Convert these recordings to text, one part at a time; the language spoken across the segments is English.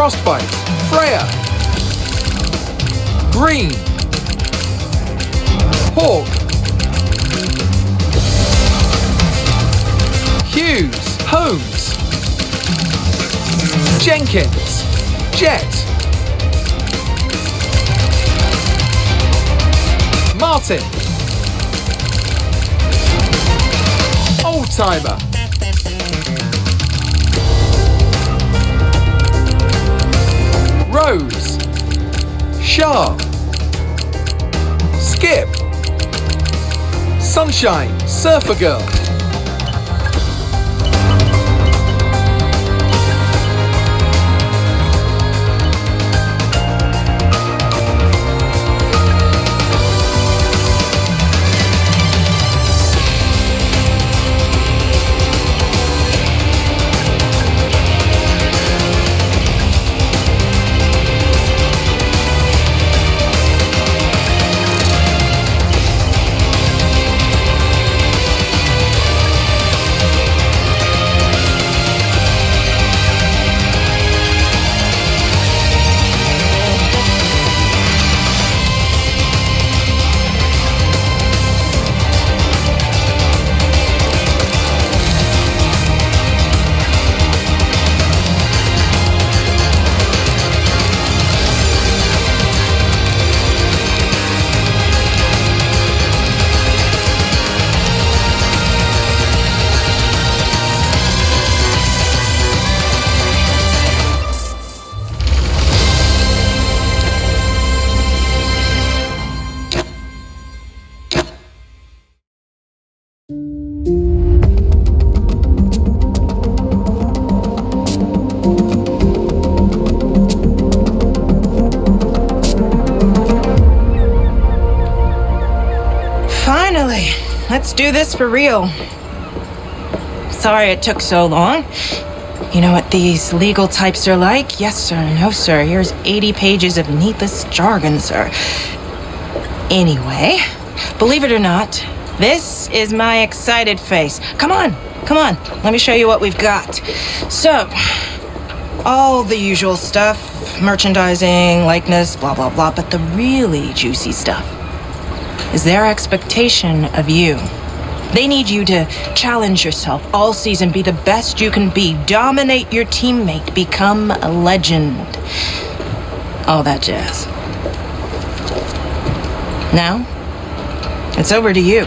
Frostbite, Freya, Green, Hawk, Hughes, Holmes, Jenkins, Jet, Martin, Oldtimer, Rose, Sharp, Skip, Sunshine, Surfer Girl, Finally, let's do this for real. Sorry it took so long. You know what these legal types are like? Yes, sir. No, sir. Here's 80 pages of needless jargon, sir. Anyway, believe it or not, this is my excited face. Come on. Let me show you what we've got. So, all the usual stuff, merchandising, likeness, blah, blah, blah. But the really juicy stuff is their expectation of you. They need you to challenge yourself all season, be the best you can be, dominate your teammate, become a legend. All that jazz. Now, it's over to you.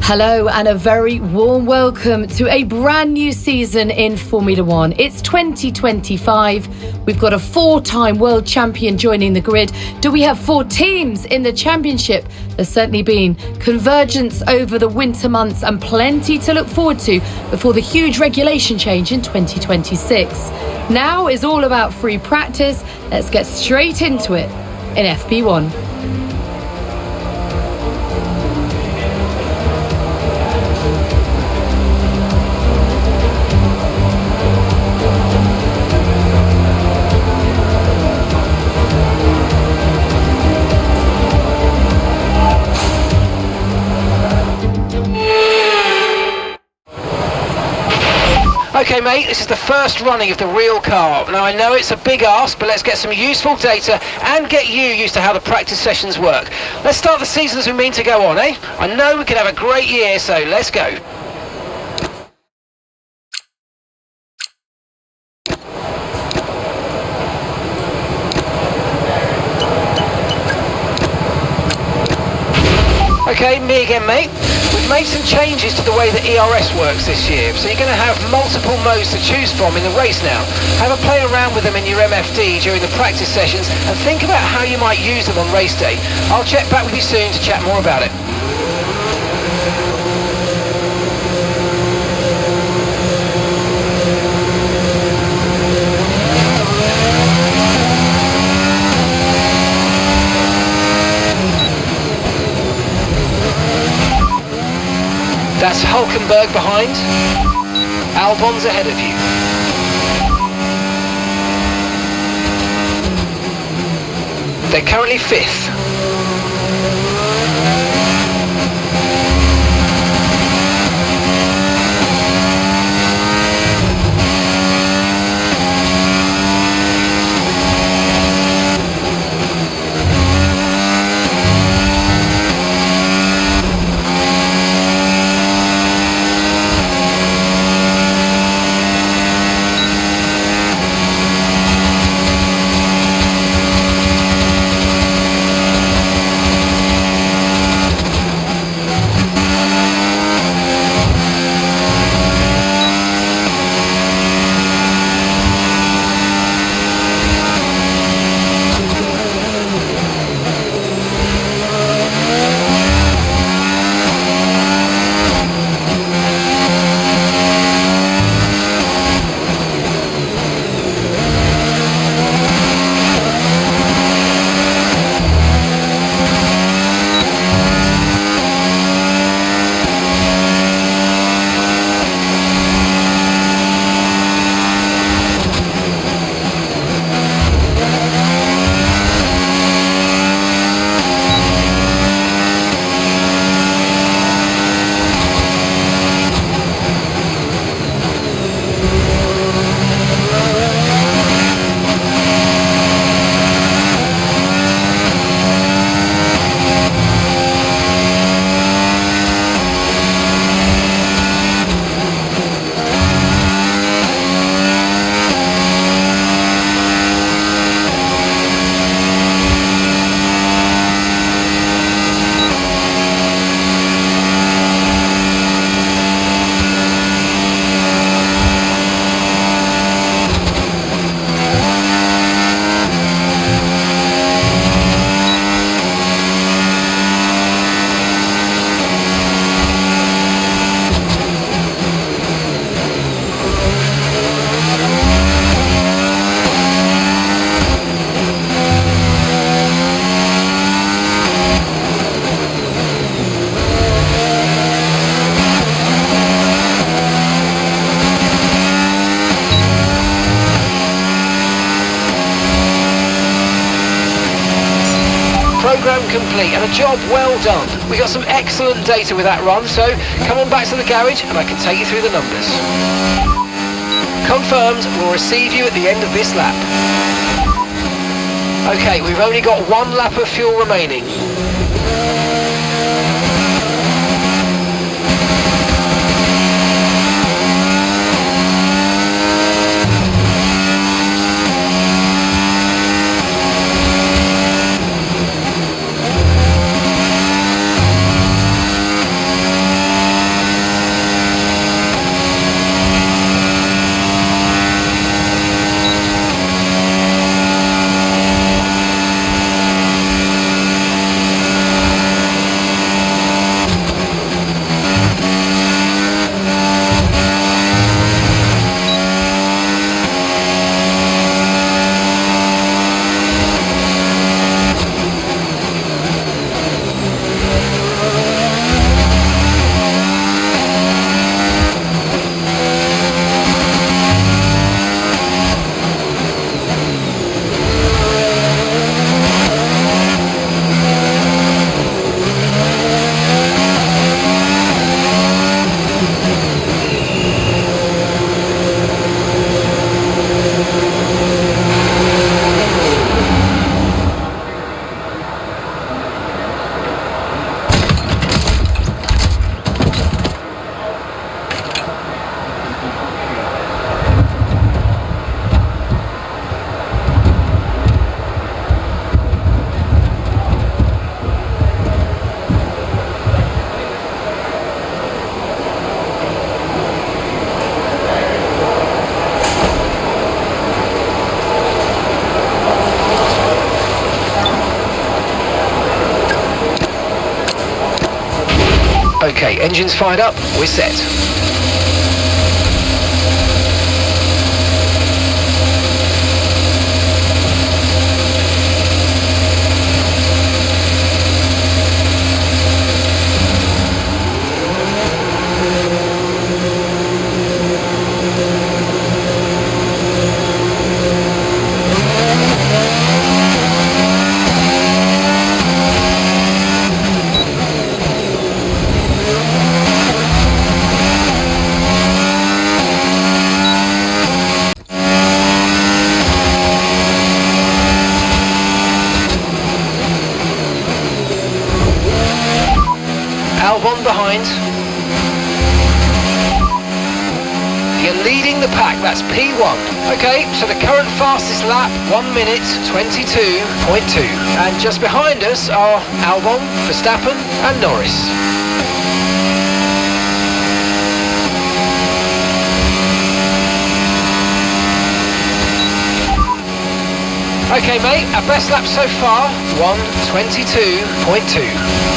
Hello and a very warm welcome to a brand new season in Formula One. It's 2025. We've got a 4-time world champion joining the grid. Do we have 4 teams in the championship? There's certainly been convergence over the winter months and plenty to look forward to before the huge regulation change in 2026. Now is all about free practice. Let's get straight into it in FP1. Okay mate, this is the first running of the real car. Now I know it's a big ask, but let's get some useful data and get you used to how the practice sessions work. Let's start the season as we mean to go on, eh? I know we could have a great year, so let's go. Okay, me again mate. We've made some changes to the way that ERS works this year, so you're going to have multiple modes to choose from in the race now. Have a play around with them in your MFD during the practice sessions and think about how you might use them on race day. I'll check back with you soon to chat more about it. That's Hulkenberg behind. Albon's ahead of you. They're currently 5th. Programme complete and a job well done. We got some excellent data with that run, so come on back to the garage and I can take you through the numbers. Confirmed, we'll receive you at the end of this lap. Okay, we've only got 1 lap of fuel remaining. Engines fired up, we're set. Albon behind. You're leading the pack, that's P1. Okay, so the current fastest lap, 1 minute 22.2. And just behind us are Albon, Verstappen and Norris. Okay mate, our best lap so far, 1:22.2.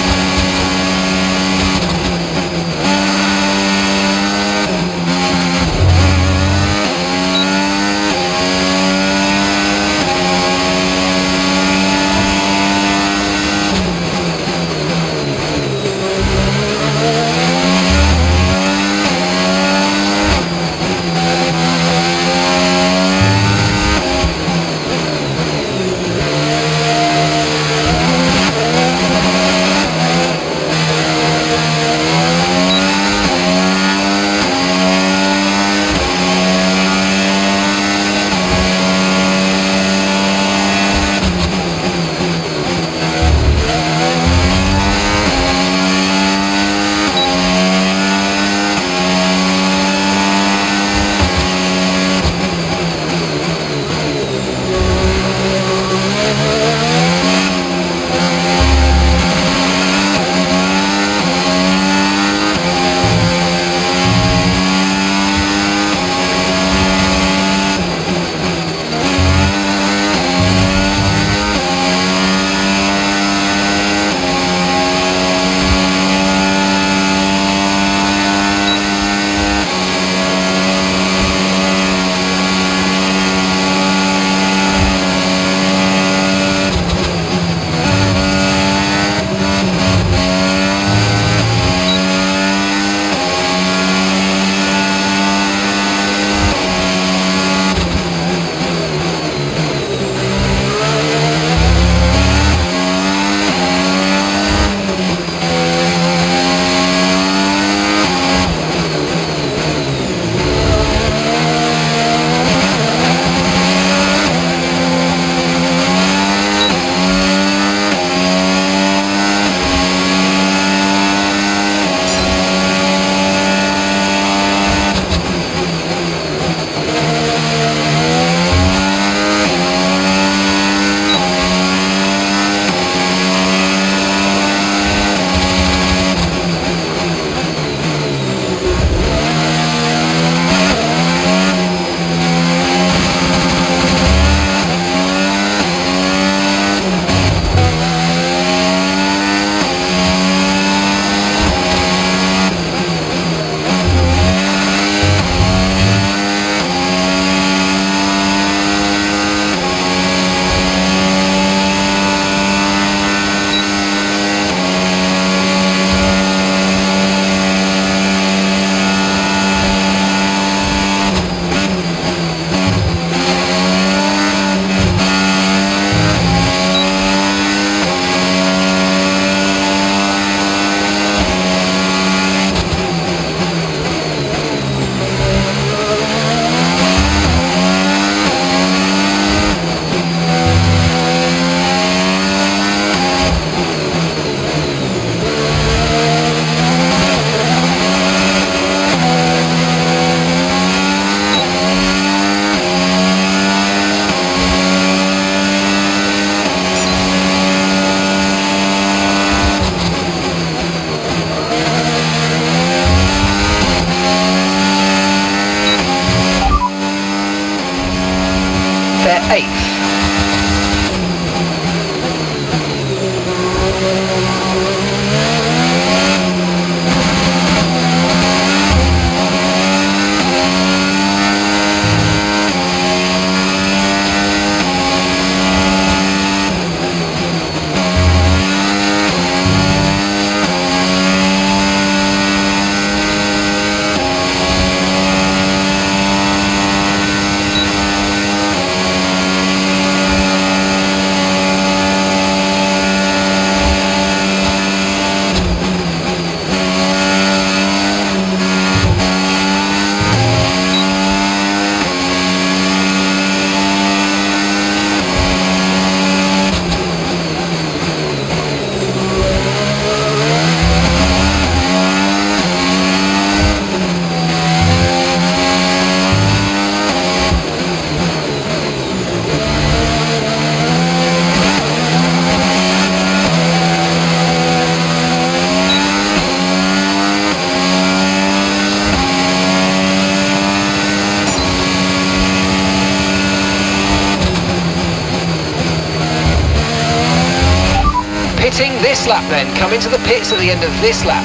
this lap then. Come into the pits at the end of this lap.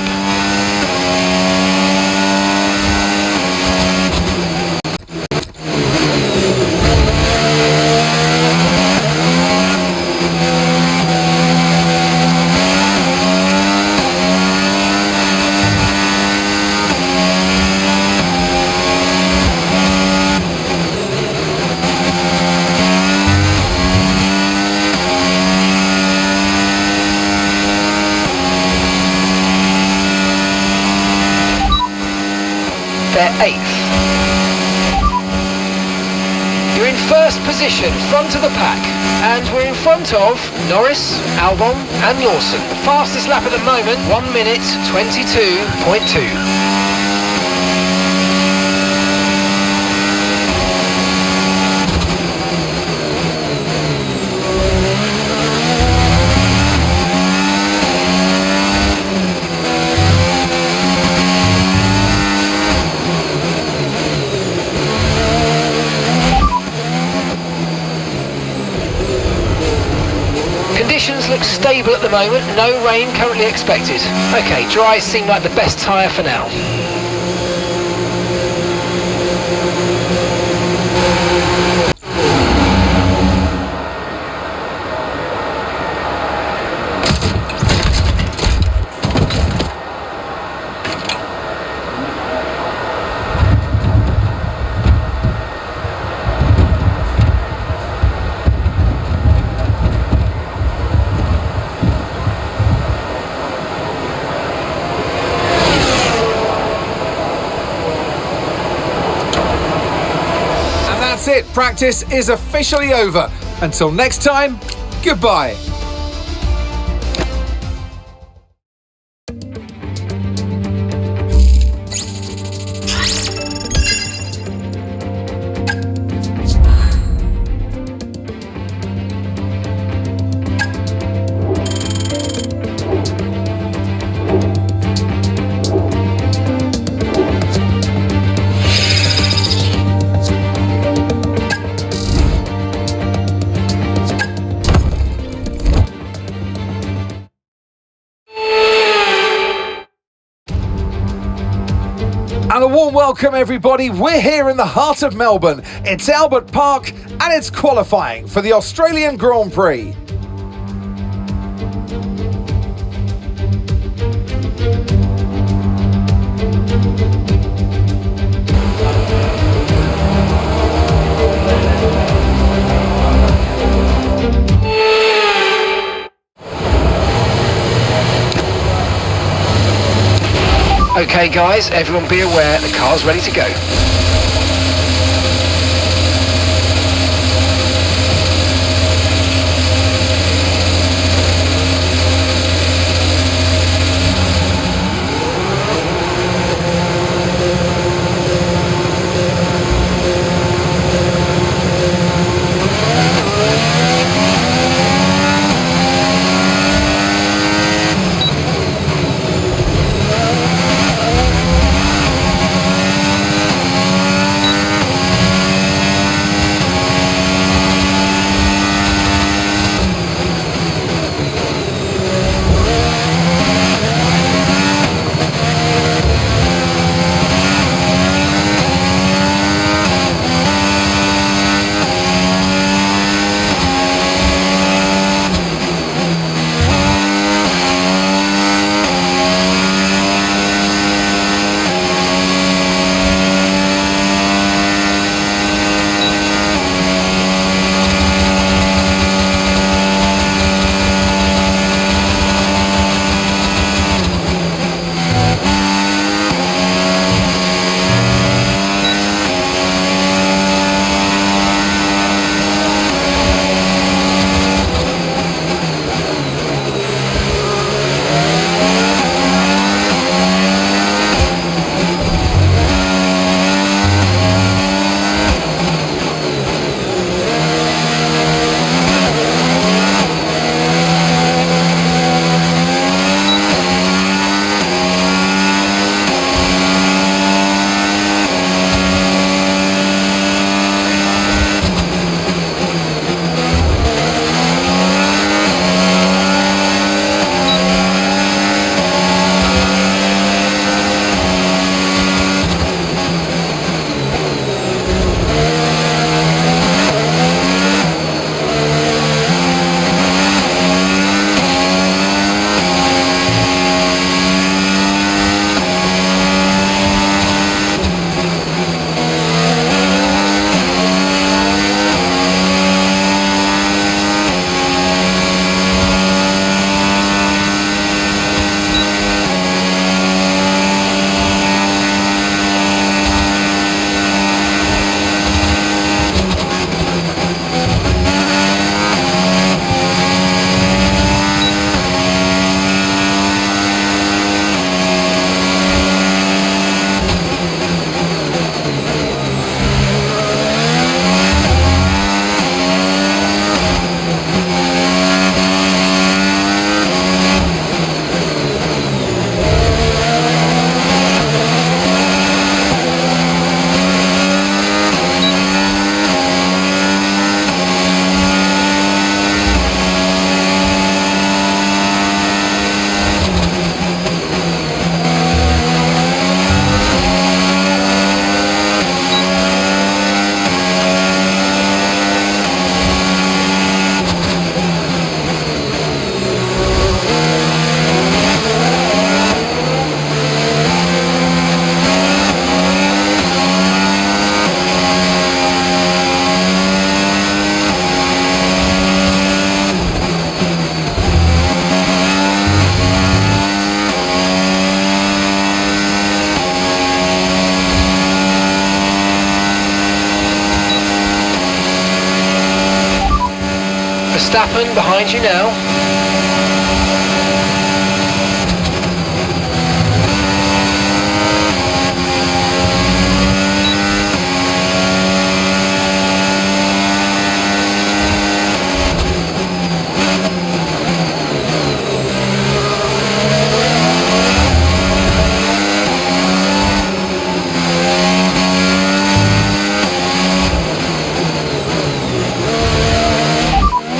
They're 8th. You're in first position, front of the pack, and we're in front of Norris, Albon and Lawson. Fastest lap at the moment, 1 minute 22.2. Conditions look stable at the moment, no rain currently expected. Okay, dry seem like the best tyre for now. That's it. Practice is officially over. Until next time, goodbye. And a warm welcome, everybody. We're here in the heart of Melbourne. It's Albert Park and it's qualifying for the Australian Grand Prix. Okay guys, everyone be aware, the car's ready to go. Verstappen behind you now.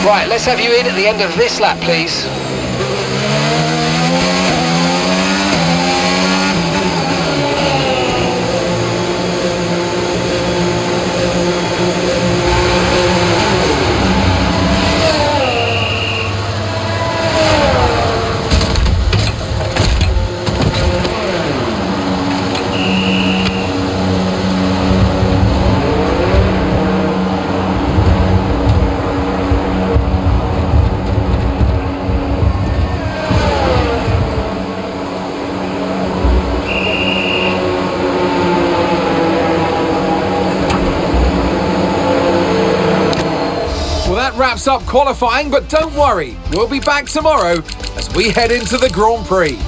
Right, let's have you in at the end of this lap, please. Wraps up qualifying, but don't worry, we'll be back tomorrow as we head into the Grand Prix.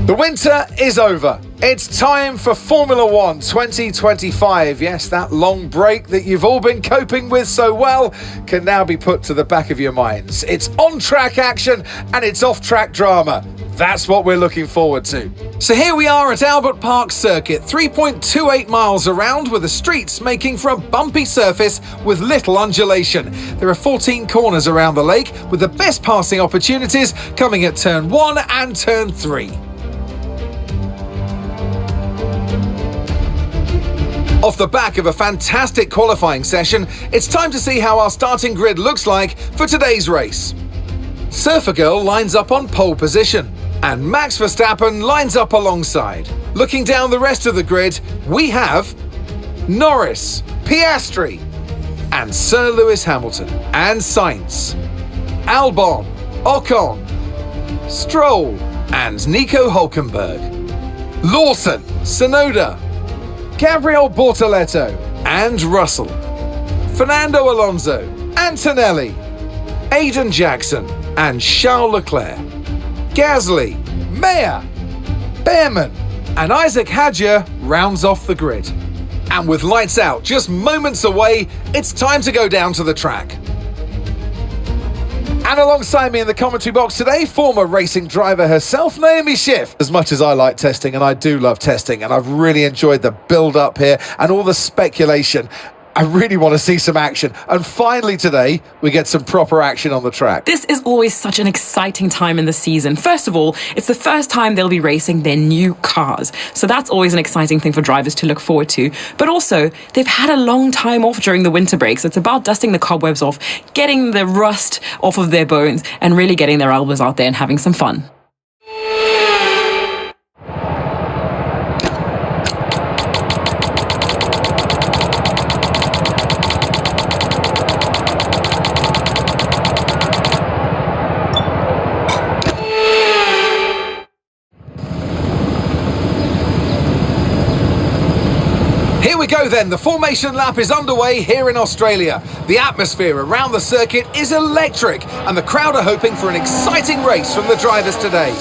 The winter is over. It's time for Formula One 2025. Yes, that long break that you've all been coping with so well can now be put to the back of your minds. It's on-track action and it's off-track drama. That's what we're looking forward to. So here we are at Albert Park Circuit, 3.28 miles around, with the streets making for a bumpy surface with little undulation. There are 14 corners around the lake, with the best passing opportunities coming at turn 1 and turn 3. Off the back of a fantastic qualifying session, it's time to see how our starting grid looks like for today's race. Surfer Girl lines up on pole position, and Max Verstappen lines up alongside. Looking down the rest of the grid, we have Norris, Piastri, and Sir Lewis Hamilton, and Sainz, Albon, Ocon, Stroll, and Nico Hülkenberg, Lawson, Tsunoda, Gabriel Bortoleto, and Russell, Fernando Alonso, Antonelli, Aiden Jackson, and Charles Leclerc, Gasly, Mayer, Behrman, and Isaac Hadjar rounds off the grid. And with lights out just moments away, it's time to go down to the track. And alongside me in the commentary box today, former racing driver herself, Naomi Schiff. As much as I like testing, and I do love testing, and I've really enjoyed the build-up here and all the speculation, I really want to see some action. And finally today, we get some proper action on the track. This is always such an exciting time in the season. First of all, it's the first time they'll be racing their new cars. So that's always an exciting thing for drivers to look forward to. But also, they've had a long time off during the winter break. So it's about dusting the cobwebs off, getting the rust off of their bones, and really getting their elbows out there and having some fun. Here we go then, the formation lap is underway here in Australia. The atmosphere around the circuit is electric and the crowd are hoping for an exciting race from the drivers today.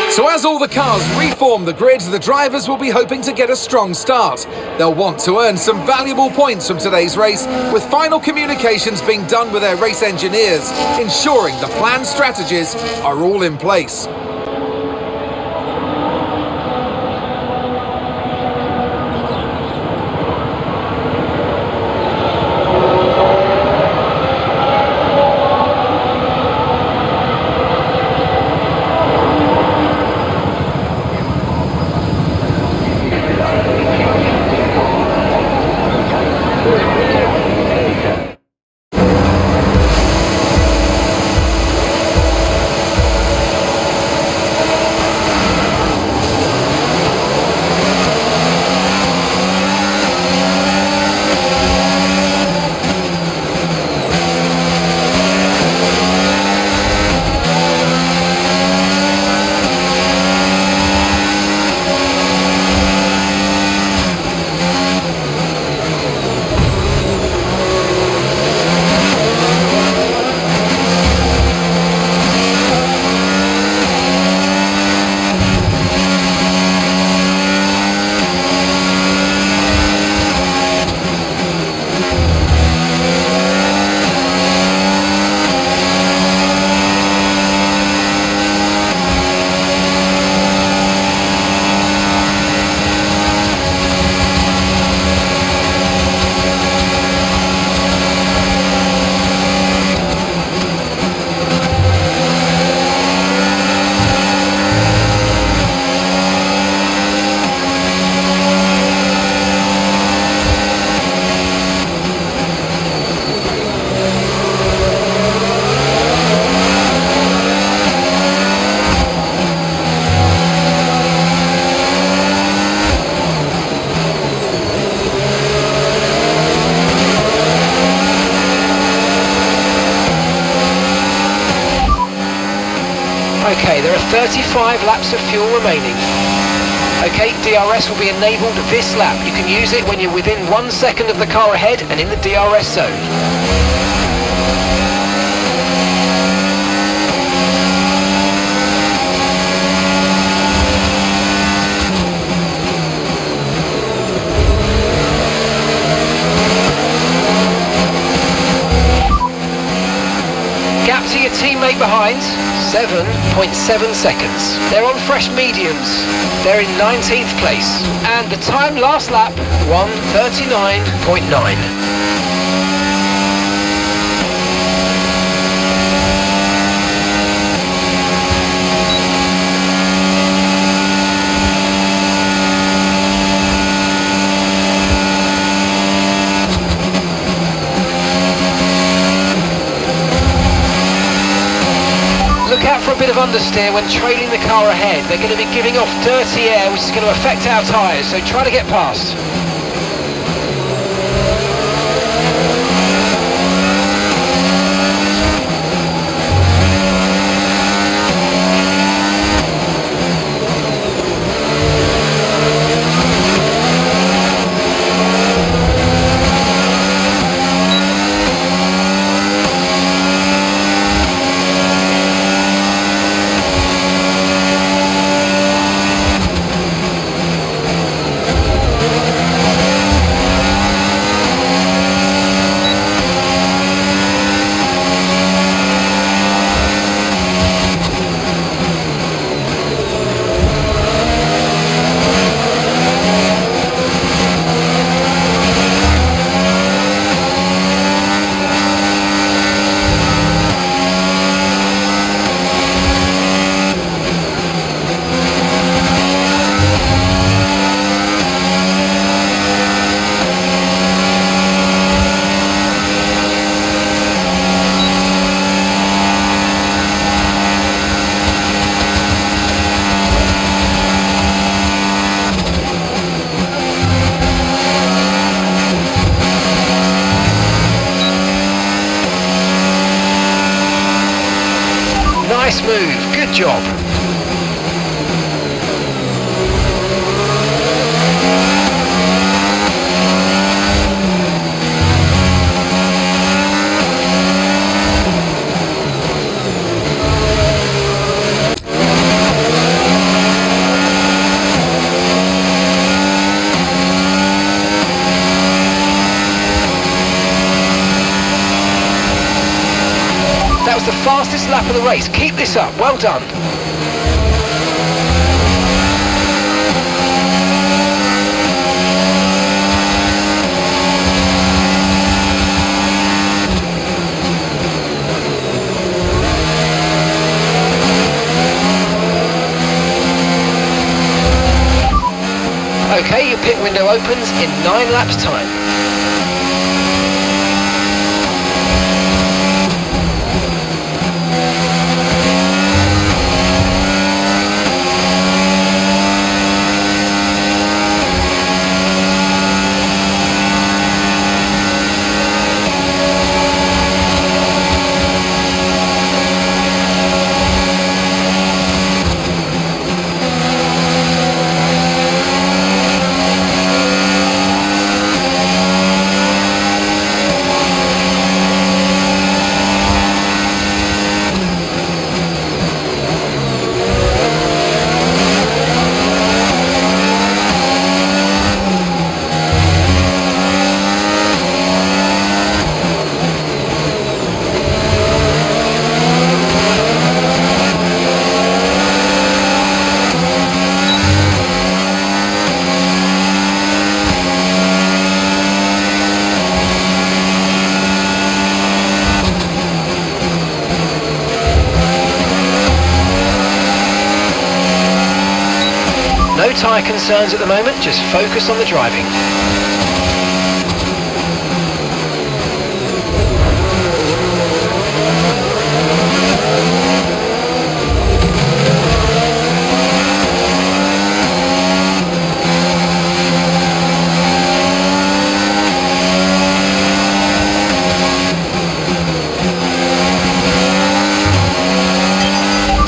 So as all the cars reform the grid, the drivers will be hoping to get a strong start. They'll want to earn some valuable points from today's race, with final communications being done with their race engineers, ensuring the planned strategies are all in place. 35 laps of fuel remaining. Okay, DRS will be enabled this lap. You can use it when you're within 1 second of the car ahead and in the DRS zone. Gap to your teammate behind, 7.7 seconds. They're on fresh mediums. They're in 19th place. And the time last lap, 1:39.9. Look out for a bit of understeer when trailing the car ahead. They're going to be giving off dirty air, which is going to affect our tyres, so try to get past. Nice move, good job. That was the fastest lap of the race. Keep this up. Well done. Okay, your pit window opens in 9 laps time. No tyre concerns at the moment, just focus on the driving.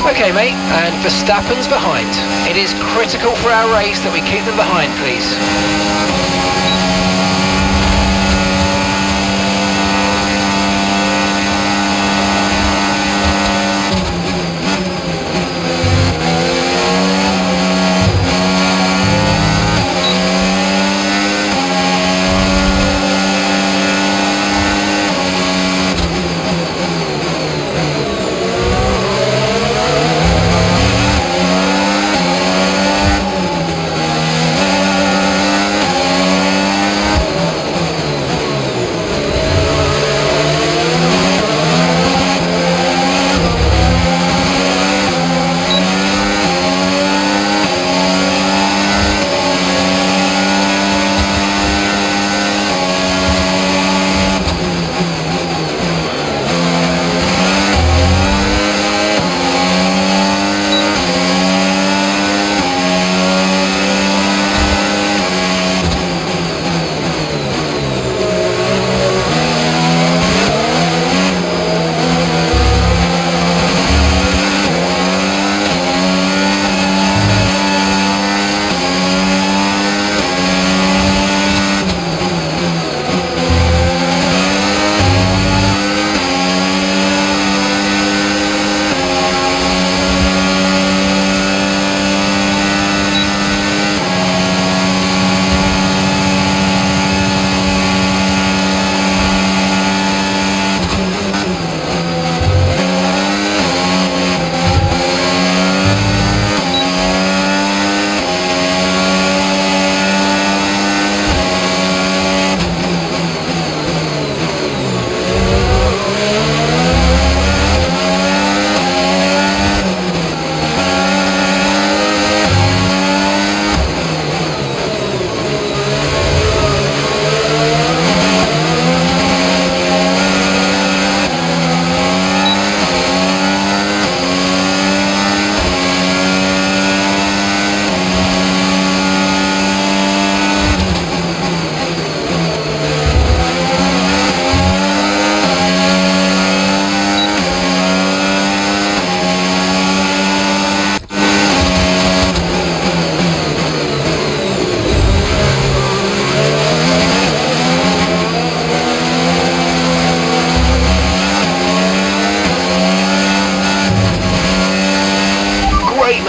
Okay mate, and Verstappen's behind. It is critical for our race that we keep them behind, please.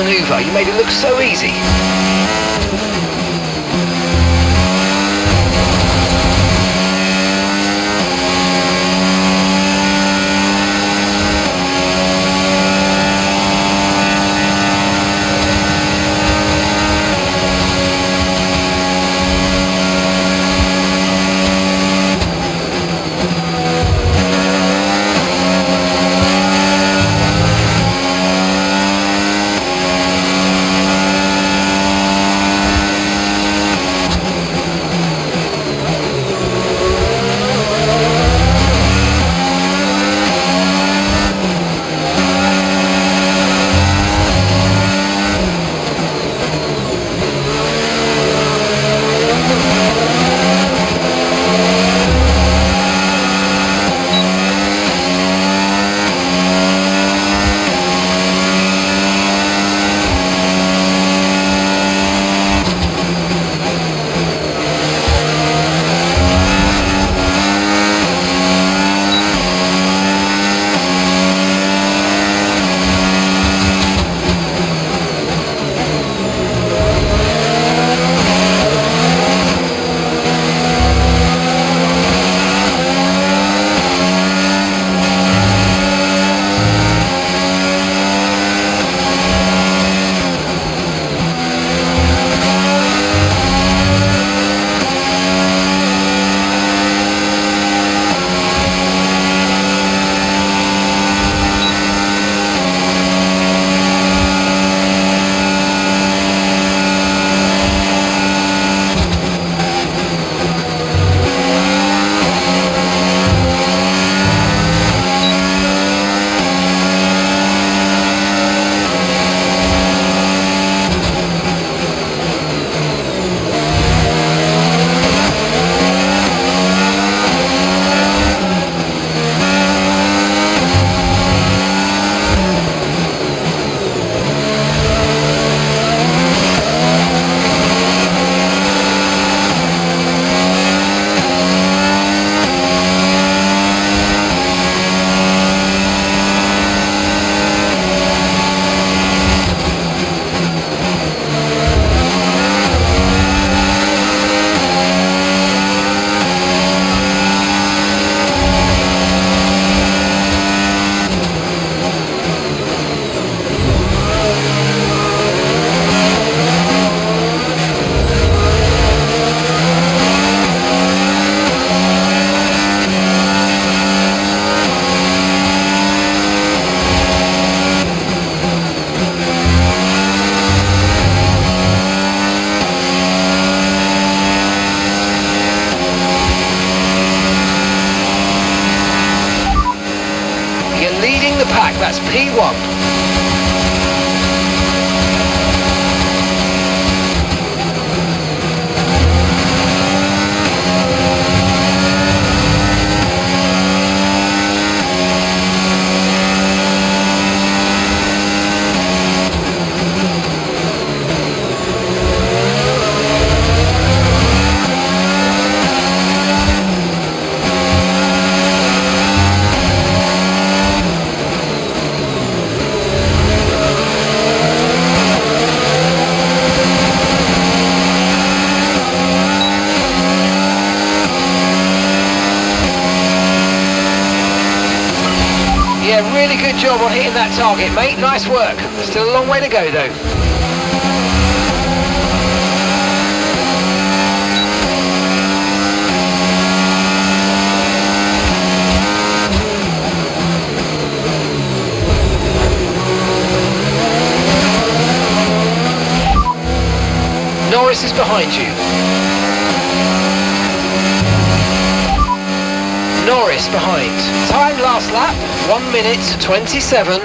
Manoeuvre, you made it look so easy. P1. Yeah, really good job on hitting that target, mate. Nice work. Still a long way to go, though. Norris is behind you. Norris behind. Time last lap, 1 minute 27.6.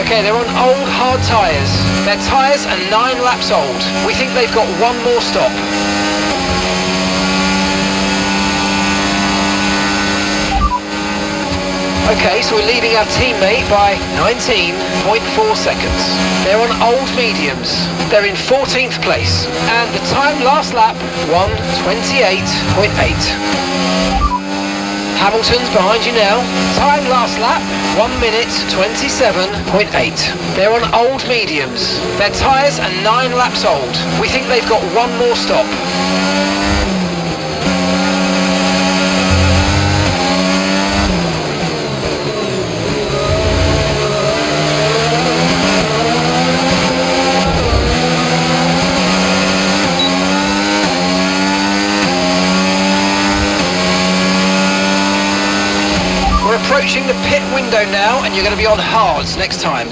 Okay, they're on old hard tyres. Their tyres are 9 laps old. We think they've got one more stop. Okay, so we're leading our teammate by 19.4 seconds. They're on old mediums. They're in 14th place. And the time last lap, 1:28.8. Hamilton's behind you now. Time last lap, 1 minute 27.8. They're on old mediums. Their tyres are 9 laps old. We think they've got one more stop. Approaching the pit window now, and you're going to be on hards next time.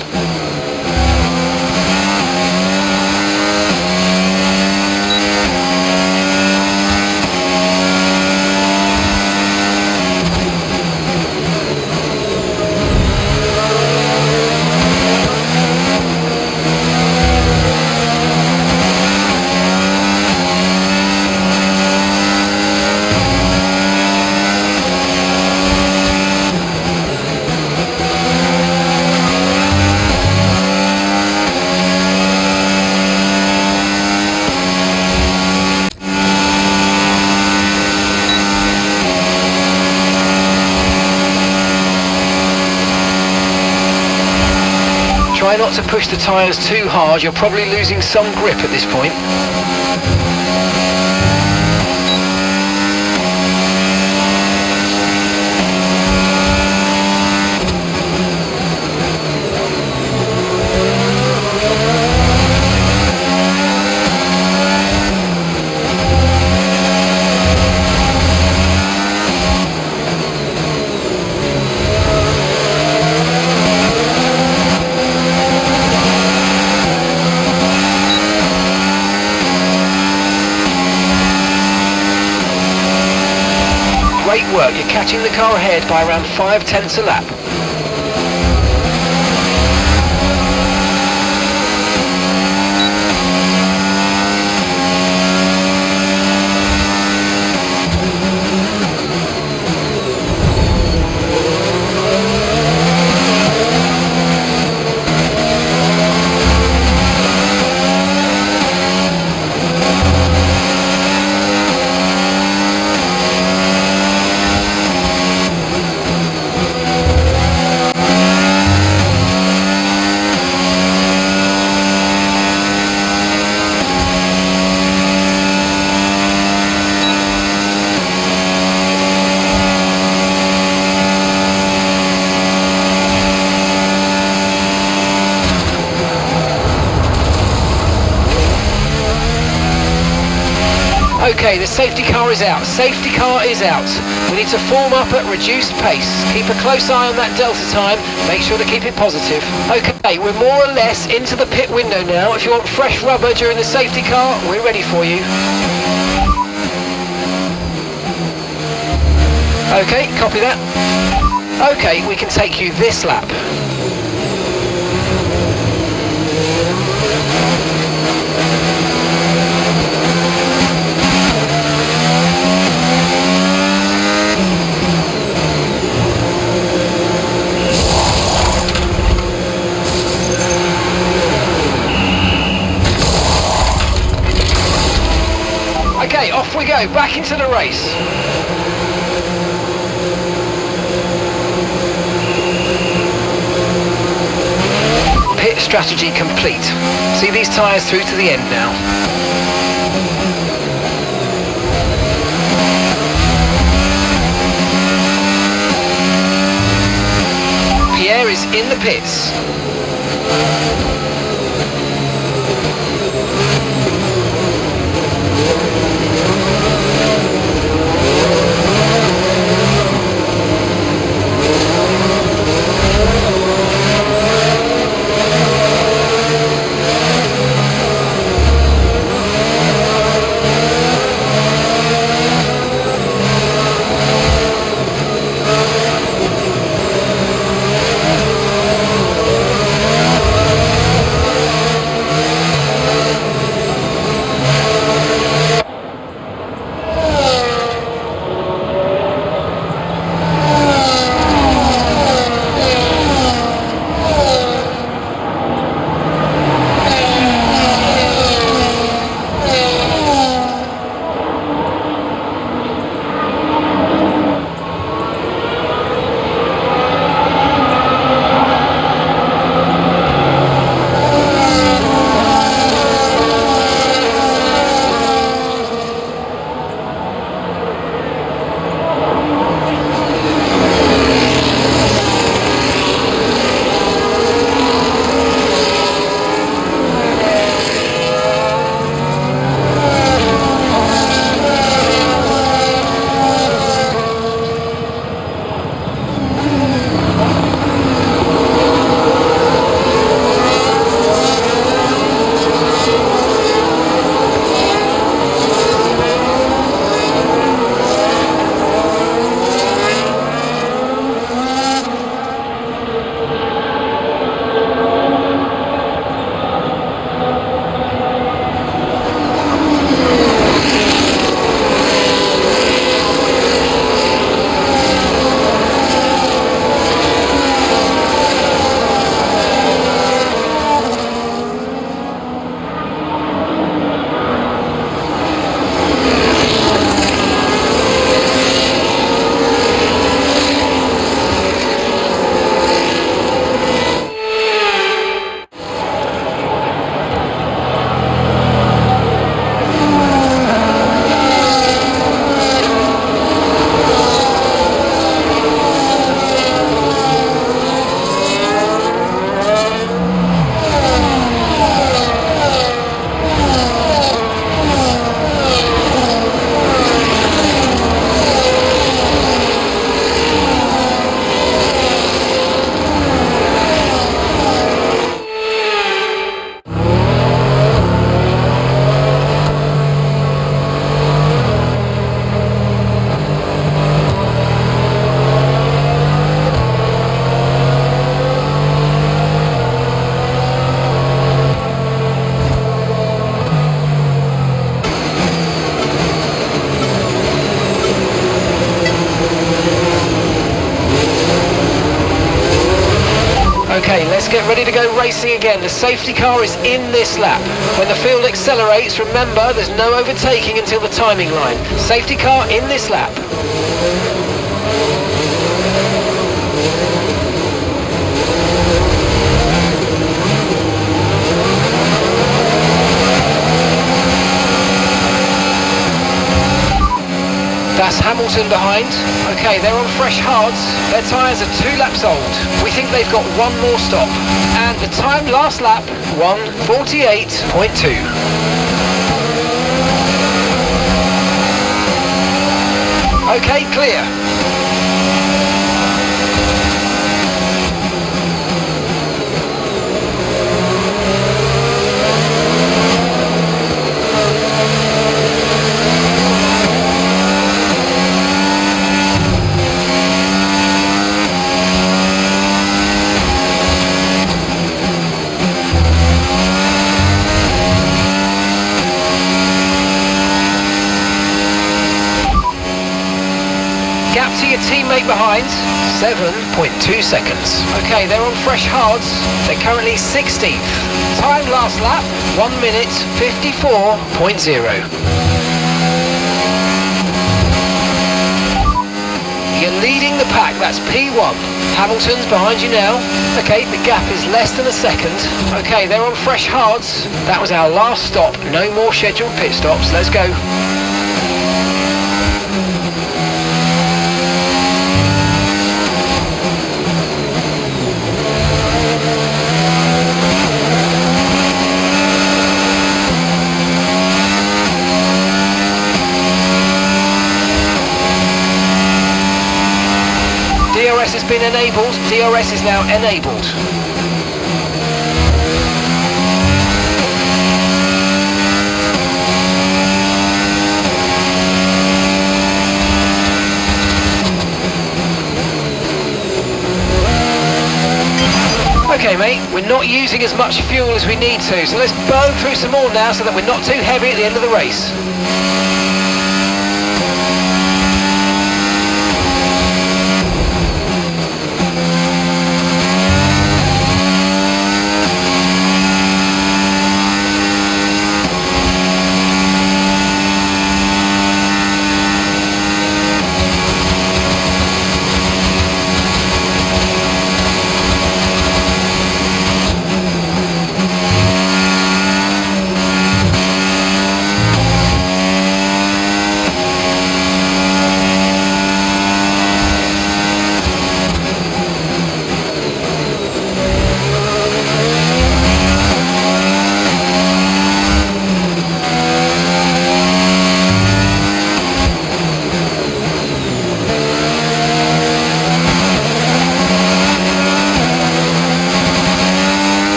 Try not to push the tyres too hard, you're probably losing some grip at this point. Great work, you're catching the car ahead by around 5/10 a lap. Okay, the safety car is out. Safety car is out. We need to form up at reduced pace. Keep a close eye on that delta time. Make sure to keep it positive. Okay, we're more or less into the pit window now. If you want fresh rubber during the safety car, we're ready for you. Okay, copy that. Okay, we can take you this lap. Okay, off we go, back into the race. Pit strategy complete. See these tyres through to the end now. Pierre is in the pits. Okay, let's get ready to go racing again. The safety car is in this lap. When the field accelerates, remember there's no overtaking until the timing line. Safety car in this lap. That's Hamilton behind. Okay, they're on fresh hards. Their tyres are 2 laps old. We think they've got one more stop. And the time last lap, 1:48.2. Okay, clear. Gap to your teammate behind, 7.2 seconds. Okay, they're on fresh hards. They're currently 16th. Time last lap, 1:54.0. you're leading the pack. That's P1. Hamilton's behind you now. Okay, the gap is less than a second. Okay, they're on fresh hards. That was our last stop. No more scheduled pit stops. Let's go. DRS has been enabled. DRS is now enabled. Okay, mate, we're not using as much fuel as we need to, so let's burn through some more now so that we're not too heavy at the end of the race.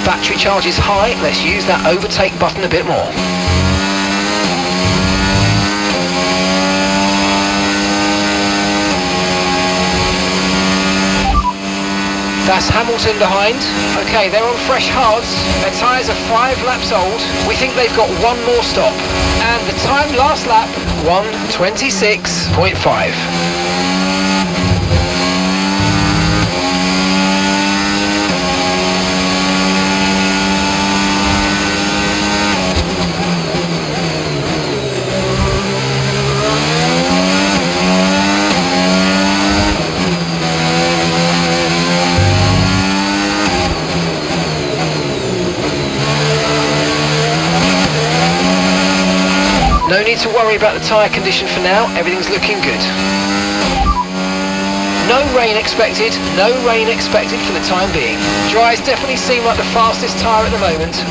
Battery charge is high, let's use that overtake button a bit more. That's Hamilton behind. Okay, they're on fresh hards. Their tyres are 5 laps old. We think they've got one more stop. And the time last lap, 1:26.5. No need to worry about the tyre condition for now, everything's looking good. No rain expected for the time being. Dries definitely seem like the fastest tyre at the moment.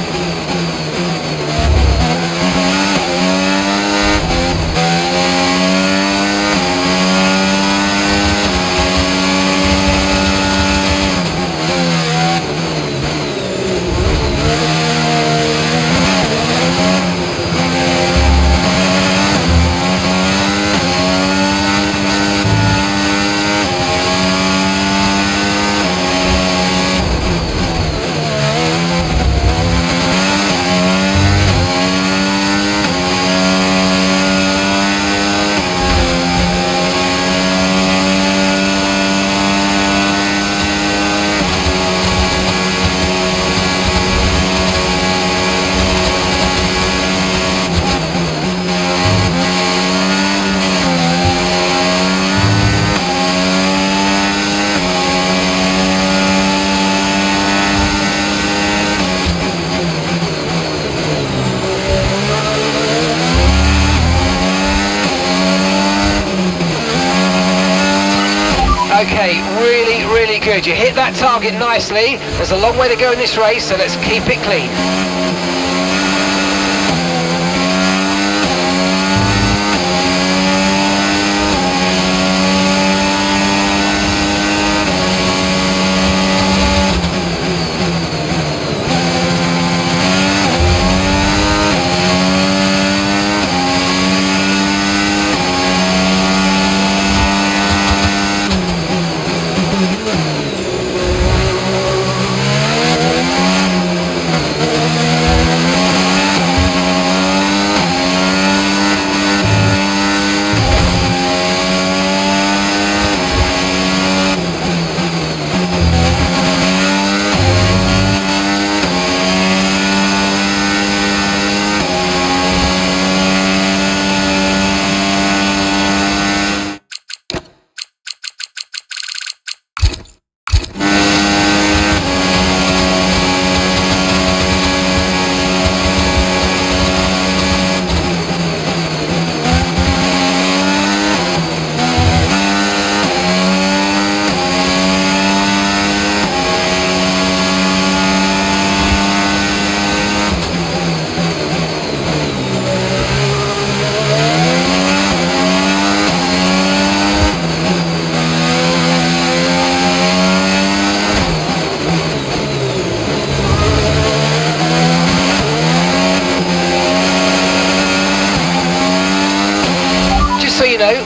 Okay, really good. You hit that target nicely. There's a long way to go in this race, so let's keep it clean.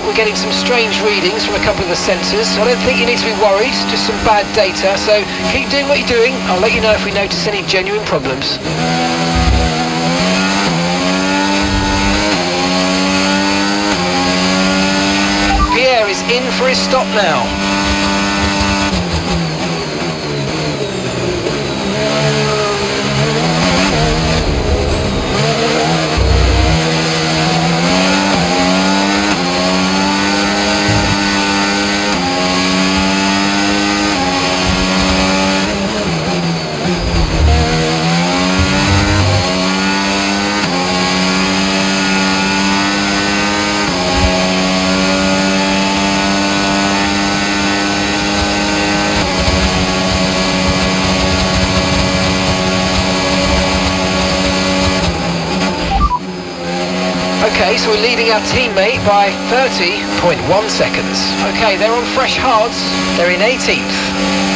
we're getting some strange readings from a couple of the sensors. I don't think you need to be worried, just some bad data. So keep doing what you're doing. I'll let you know if we notice any genuine problems. Pierre is in for his stop now. Okay, so we're leading our teammate by 30.1 seconds. Okay, they're on fresh hards. They're in 18th.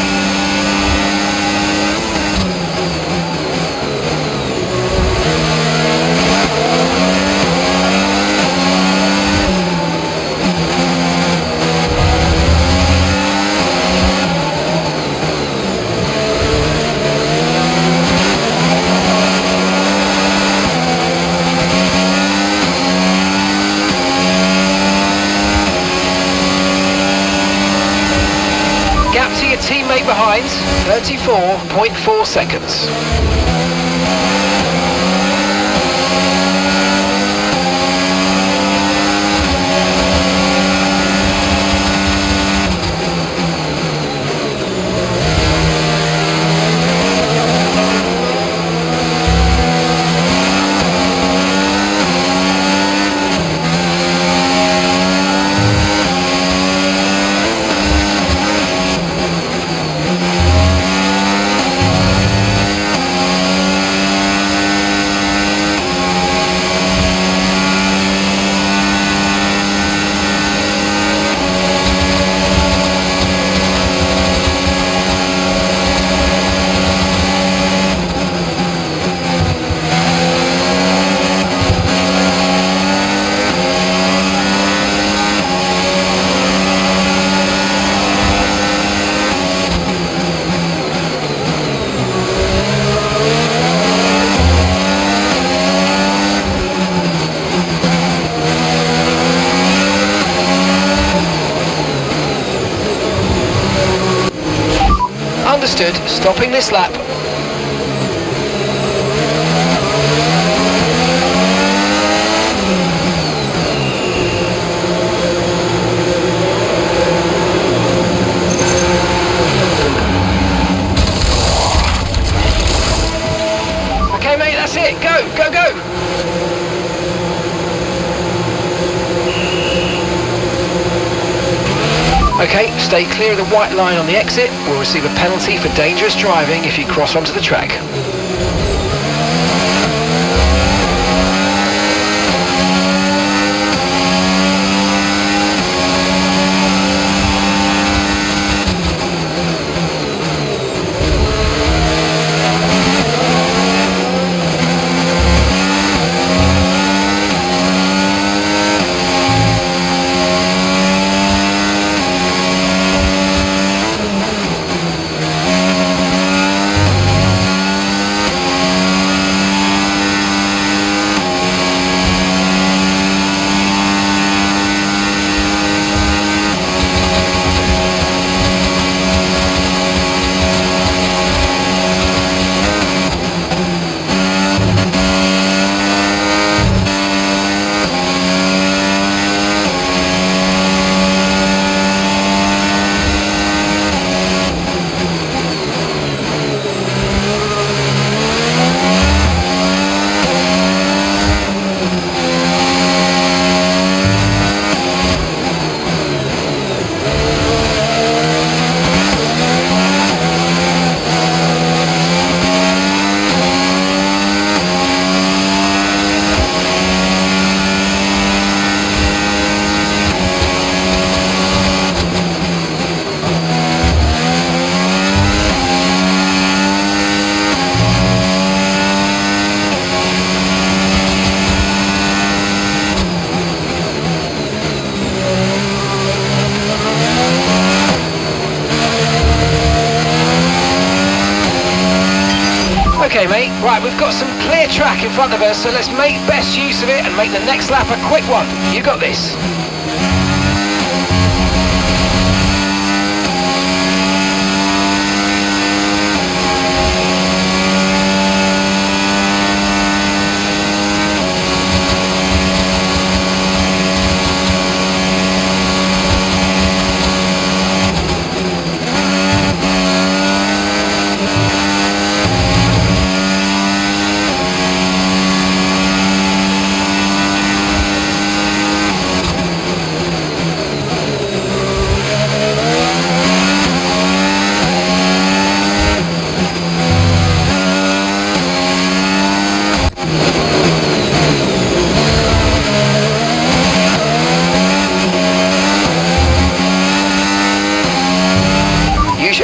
Gap to your teammate behind, 34.4 seconds. Understood. Stopping this lap. Okay, mate, that's it. Go, go, go. Okay, stay clear of the white line on the exit. We'll receive a penalty for dangerous driving if you cross onto the track. Okay, mate. Right, we've got some clear track in front of us, so let's make best use of it and make the next lap a quick one. You got this.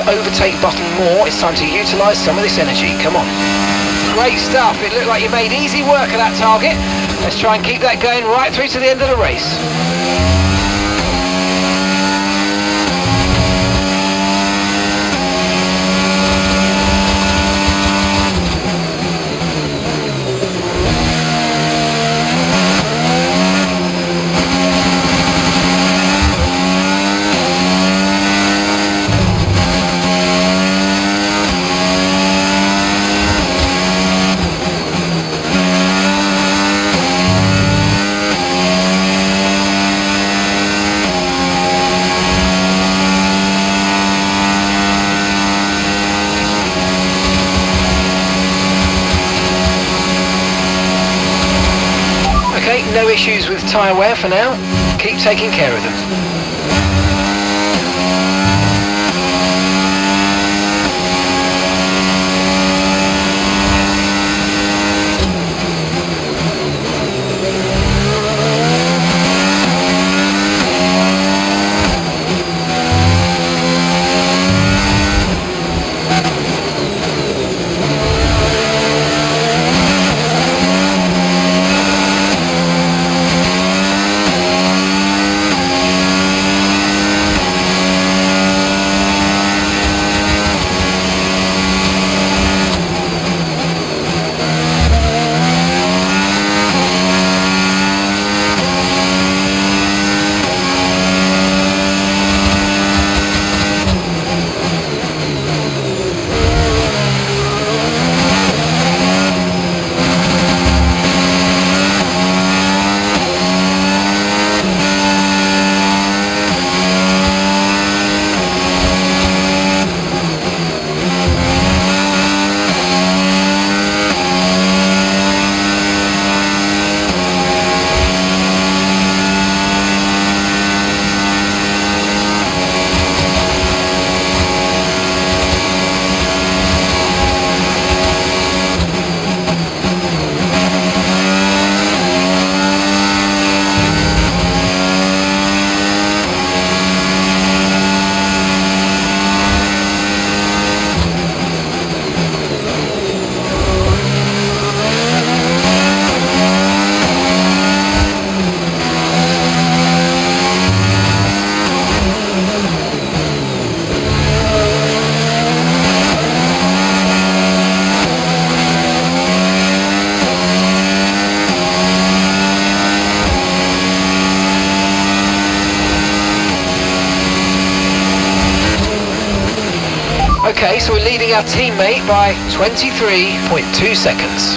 Overtake button more. It's time to utilise some of this energy. Come on. Great stuff. It looked like you made easy work of that target. Let's try and keep that going right through to the end of the race. No issues with tyre wear for now. Keep taking care of them. Okay, so we're leading our teammate by 23.2 seconds.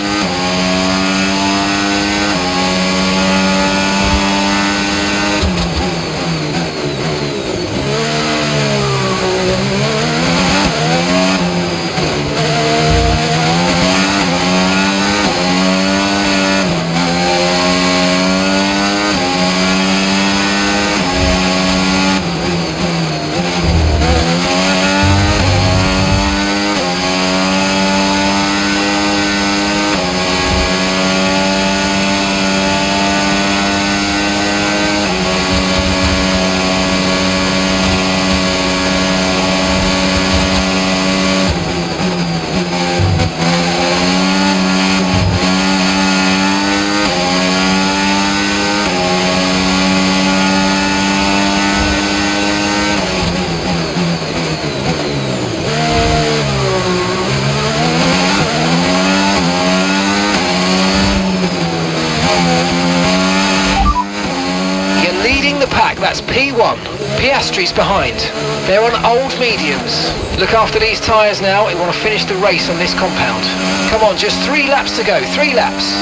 That's P1. Piastri's behind. They're on old mediums. Look after these tyres now. We want to finish the race on this compound. Come on, just 3 laps to go. 3 laps.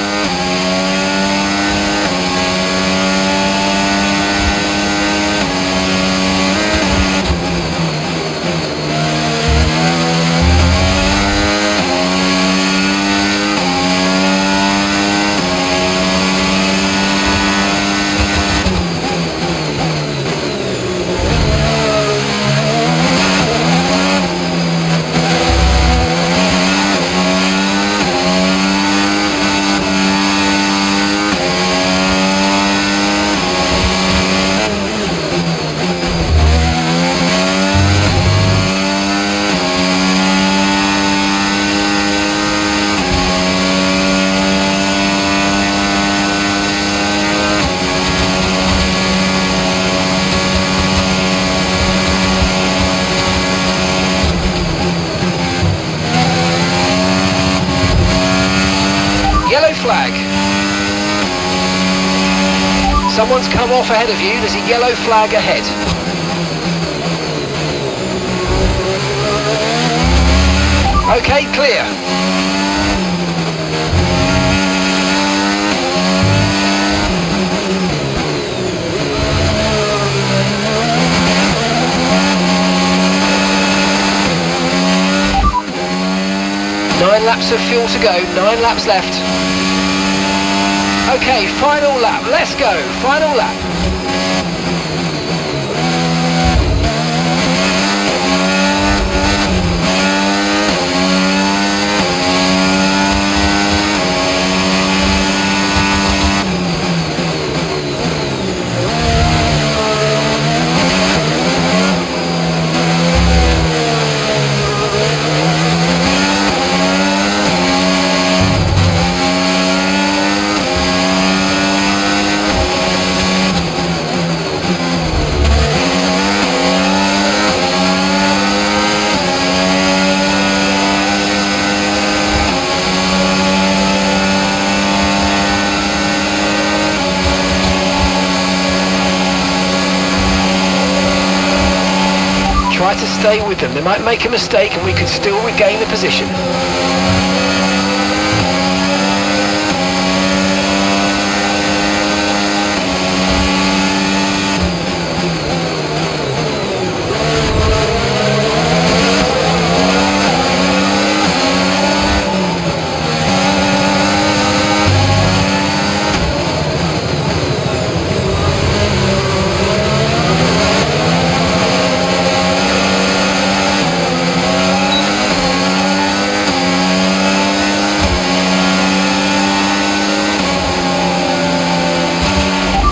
Flag. Someone's come off ahead of you. There's a yellow flag ahead. Okay, clear. Nine laps of fuel to go. 9 laps left. Okay, final lap. Let's go. Final lap. Try to stay with them. They might make a mistake and we could still regain the position.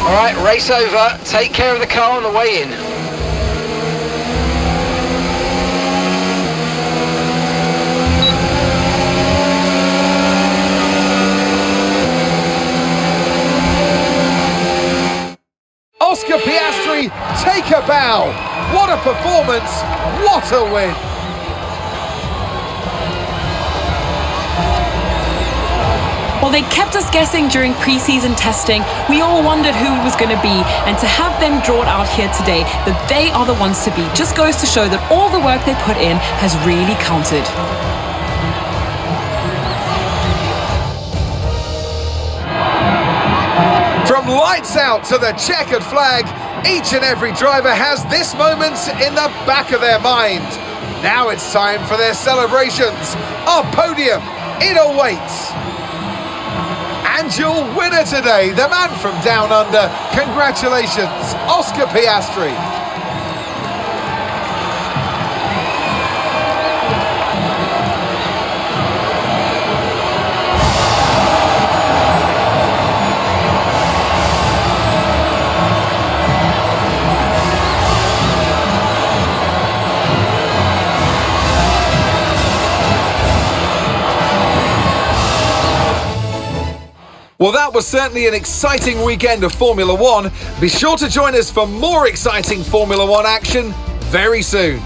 Alright, race over. Take care of the car on the way in. Oscar Piastri, take a bow. What a performance. What a win. Well, they kept us guessing during pre-season testing. We all wondered who it was going to be, and to have them drawn out here today, that they are the ones to beat, just goes to show that all the work they put in has really counted. From lights out to the checkered flag, each and every driver has this moment in the back of their mind. Now it's time for their celebrations. Our podium, it awaits. And your winner today, the man from down under. Congratulations, Oscar Piastri. Well, that was certainly an exciting weekend of Formula One. Be sure to join us for more exciting Formula One action very soon.